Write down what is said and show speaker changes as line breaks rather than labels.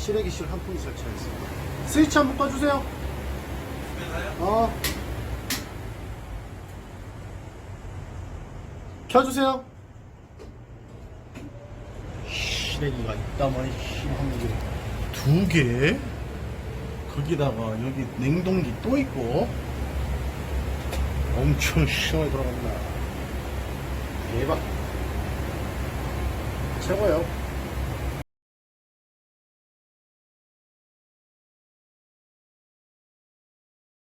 실외기실 한 통이 설치하겠습니다. 스위치 한번 꺼주세요. 켜주세요. 실외기가 있다만 한개 두 개. 거기다가 여기 냉동기 또 있고 엄청 시원하게 돌아갑니다. 대박. 최고예요.